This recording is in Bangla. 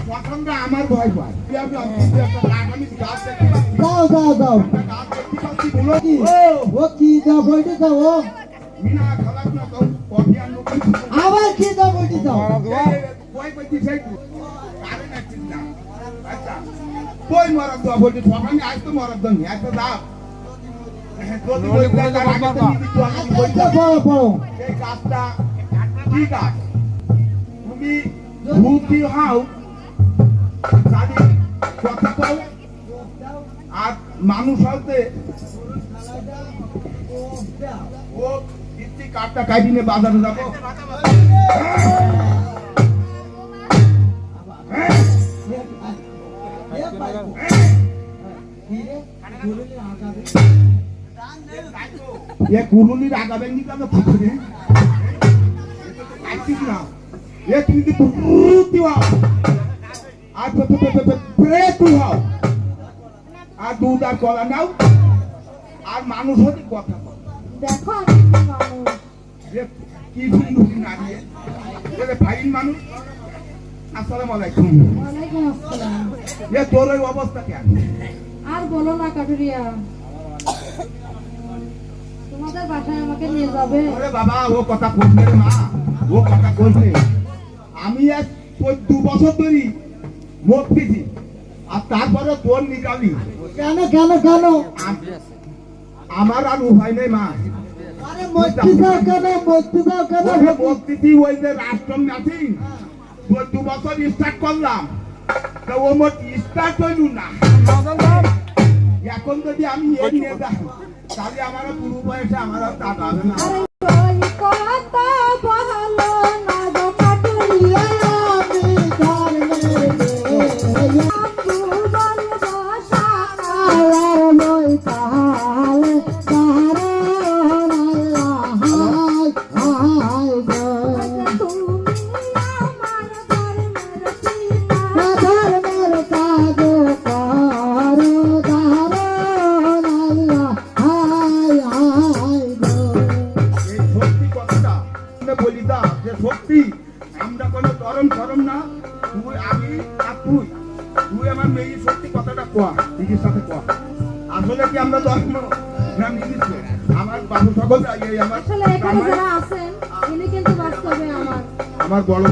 পছন্দ আমার ভয় পায় দাও দাও দাও ও কি দাও বইটি দাও ও আবার কি দাও বইটি দাও কই মরার দোয়া বলছি সকালে আজ তো মরার দোয়া নেই একটা দাও এই কাজটা ঠিক আছে তুমি ভূতি হও জানি কথা বল আর মানুষ হতে ও ইতি কাটটা কাটিনে বাজারে যাবো ये कुरुली रागाबेन नी का फुकरे काटिस ना ये तुम दी पूर्ति वाओ आज ब्रेक हुआ आज दूध আর কলা নাও আর মানুষ হতে কথা বল দেখো আমি মানুষ যে কি সুন্দর নারিয়ে বলে ফাইন মানুষ আসসালামু আলাইকুম ওয়ালাইকুম আসসালাম ये তোর এই অবস্থা কেন আর বলো না কাটুরিয়া তোমাদের বাসায় আমাকে নিয়ে যাবে আরে বাবা ও কথা কইছে রে মা ও কথা কইছে আমি আজ 2 বছর ধরে মরতেছি আর তারপরে তোর নিকালি কেন কেন কেন আমার আর উপায় নেই মা আরে মস্তি দাও কেন মরতেছি ওই যে রাষ্ট্রম নাছি 2 বছর স্টার্ট করলাম তো ও মোট স্টার্ট হইল না এখন যদি আমি এই নিয়ে যাই তাহলে আমার পুরো বয়সে আমার টাকা হবে না আরে ওই কথা বলো না গো কাটুরিয়া আমি ধর্মের ভুবন বসা আর মই তাহালে কারণ আল্লাহ হায় গো তুমি আমার ধর্মের পিতা ধর্মের কাজ করো কারণ আল্লাহ হায় হায় গো এই সত্যি কথাটা আমি বলি দা যে সত্যি আমরা কোনো ধরম না তুই আমি আর তুই আমার মেয়ে সত্যি কথাটা কোয়া দিদির সাথে কোয়া আসলে কি আমরা ধর্ম না নিয়েছি আমার বাবু সকল আমার আসলে এখানে যারা আছেন ইনি কিন্তু বাস্তবে আমার আমার বড়